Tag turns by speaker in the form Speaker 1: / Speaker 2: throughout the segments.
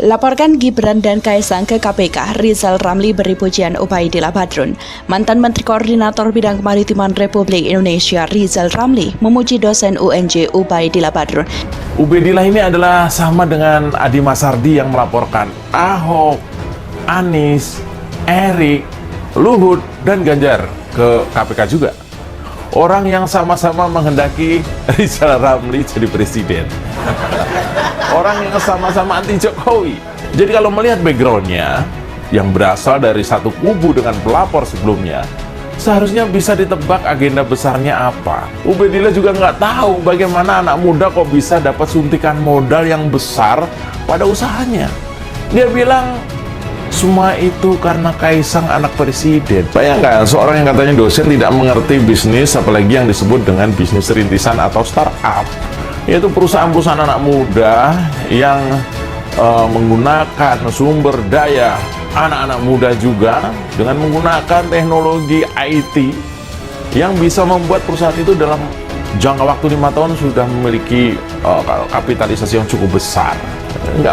Speaker 1: Laporkan Gibran dan Kaisang ke KPK, Rizal Ramli beri pujian Ubaidillah Badrun. Mantan Menteri Koordinator Bidang Kemaritiman Republik Indonesia Rizal Ramli memuji dosen UNJ Ubaidillah Badrun.
Speaker 2: Ubaidillah ini adalah sama dengan Adi Masardi yang melaporkan Ahok, Anies, Erik, Luhut, dan Ganjar ke KPK juga. Orang yang sama-sama menghendaki Rizal Ramli jadi presiden. Orang yang sama-sama anti Jokowi. Jadi kalau melihat backgroundnya yang berasal dari satu kubu dengan pelapor sebelumnya, seharusnya bisa ditebak agenda besarnya apa. Ubaidillah juga nggak tahu bagaimana anak muda kok bisa dapat suntikan modal yang besar pada usahanya. Dia bilang semua itu karena Kaisang anak presiden. Bayangkan seorang yang katanya dosen tidak mengerti bisnis, apalagi yang disebut dengan bisnis rintisan atau startup, yaitu perusahaan-perusahaan anak muda yang menggunakan sumber daya anak-anak muda juga dengan menggunakan teknologi IT yang bisa membuat perusahaan itu dalam jangka waktu 5 tahun sudah memiliki kapitalisasi yang cukup besar.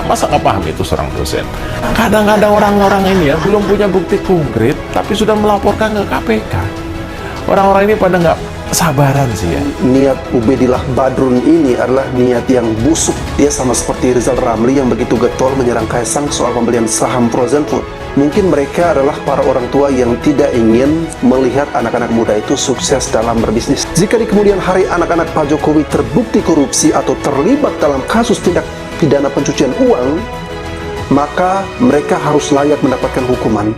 Speaker 2: Masa nggak paham itu seorang dosen. Kadang-kadang orang-orang ini ya belum punya bukti konkret tapi sudah melaporkan ke KPK. Orang-orang ini pada nggak sabaran sih ya.
Speaker 3: Niat Ubaidillah Badrun ini adalah niat yang busuk. Dia sama seperti Rizal Ramli yang begitu getol menyerang Kaisang soal pembelian saham Frozen Food. Mungkin mereka adalah para orang tua yang tidak ingin melihat anak-anak muda itu sukses dalam berbisnis. Jika di kemudian hari anak-anak Pak Jokowi terbukti korupsi atau terlibat dalam kasus tindak pidana pencucian uang, maka mereka harus layak mendapatkan hukuman.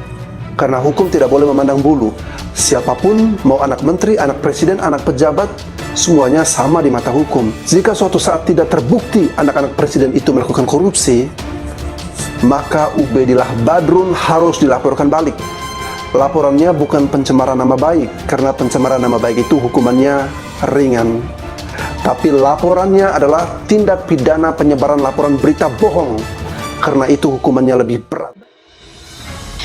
Speaker 3: Karena hukum tidak boleh memandang bulu. Siapapun, mau anak menteri, anak presiden, anak pejabat, semuanya sama di mata hukum. Jika suatu saat tidak terbukti anak-anak presiden itu melakukan korupsi, maka Ubaidillah Badrun harus dilaporkan balik. Laporannya bukan pencemaran nama baik, karena pencemaran nama baik itu hukumannya ringan. Tapi laporannya adalah tindak pidana penyebaran laporan berita bohong, karena itu hukumannya lebih berat.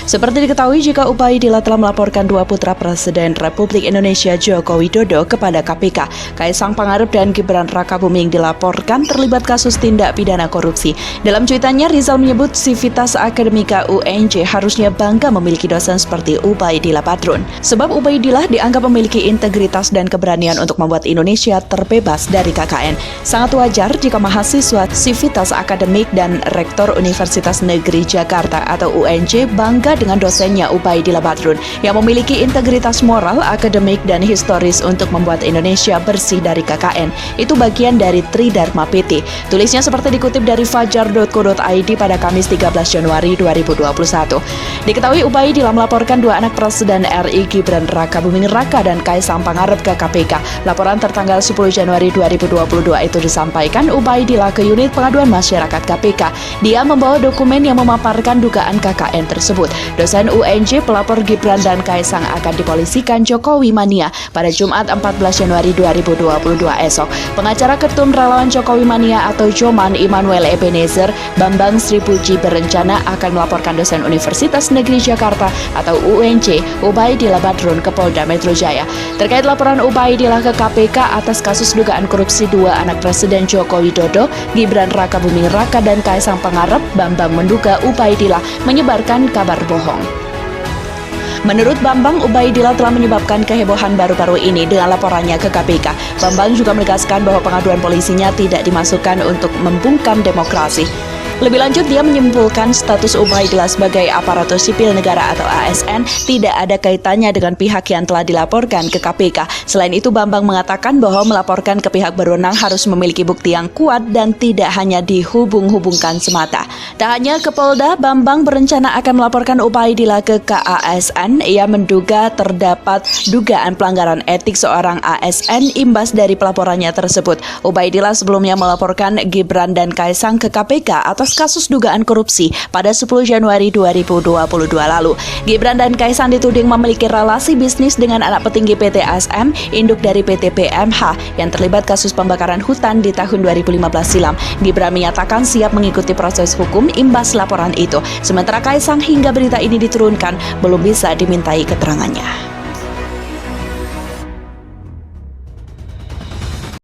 Speaker 1: Seperti diketahui, jika Ubaidillah telah melaporkan dua putra Presiden Republik Indonesia Joko Widodo kepada KPK, Kaisang Pangarep dan Gibran Rakabuming dilaporkan terlibat kasus tindak pidana korupsi. Dalam cuitannya, Rizal menyebut Sivitas Akademika UNJ harusnya bangga memiliki dosen seperti Ubaidillah Badrun. Sebab Ubaidillah dianggap memiliki integritas dan keberanian untuk membuat Indonesia terbebas dari KKN. Sangat wajar jika mahasiswa Sivitas Akademik dan Rektor Universitas Negeri Jakarta atau UNJ bangga dengan dosennya Ubaidillah Badrun yang memiliki integritas moral, akademik, dan historis untuk membuat Indonesia bersih dari KKN. Itu bagian dari Tridharma PT. Tulisnya seperti dikutip dari fajar.co.id pada Kamis 13 Januari 2021. Diketahui Ubaidillah melaporkan dua anak Presiden RI Gibran Rakabuming Raka dan Kaisang Pangarep ke KPK. Laporan tertanggal 10 Januari 2022 itu disampaikan Ubaidillah ke unit pengaduan masyarakat KPK. Dia membawa dokumen yang memaparkan dugaan KKN tersebut. Dosen UNJ pelapor Gibran dan Kaisang akan dipolisikan Jokowi Mania pada Jumat 14 Januari 2022 esok. Pengacara Ketum Relawan Jokowi Mania atau Joman Immanuel Ebenezer, Bambang Sri Puji berencana akan melaporkan dosen Universitas Negeri Jakarta atau UNJ Ubaidillah Badrun ke Polda Metro Jaya terkait laporan Ubaidillah ke KPK atas kasus dugaan korupsi dua anak Presiden Joko Widodo, Gibran Rakabuming Raka dan Kaisang Pangarep. Bambang menduga Ubaidillah menyebarkan kabar bohong. Menurut Bambang, Ubaidillah telah menyebabkan kehebohan baru-baru ini dengan laporannya ke KPK. Bambang juga menegaskan bahwa pengaduan polisinya tidak dimasukkan untuk membungkam demokrasi. Lebih lanjut, dia menyimpulkan status Ubaidillah sebagai aparatur sipil negara atau ASN tidak ada kaitannya dengan pihak yang telah dilaporkan ke KPK. Selain itu, Bambang mengatakan bahwa melaporkan ke pihak berwenang harus memiliki bukti yang kuat dan tidak hanya dihubung-hubungkan semata. Tak hanya ke Polda, Bambang berencana akan melaporkan Ubaidillah ke KASN. Ia menduga terdapat dugaan pelanggaran etik seorang ASN imbas dari pelaporannya tersebut. Ubaidillah sebelumnya melaporkan Gibran dan Kaisang ke KPK atas kasus dugaan korupsi pada 10 Januari 2022 lalu. Gibran dan Kaisang dituding memiliki relasi bisnis dengan anak petinggi PT ASM, induk dari PT PMH, yang terlibat kasus pembakaran hutan di tahun 2015 silam. Gibran menyatakan siap mengikuti proses hukum imbas laporan itu. Sementara Kaisang hingga berita ini diturunkan belum bisa dimintai keterangannya.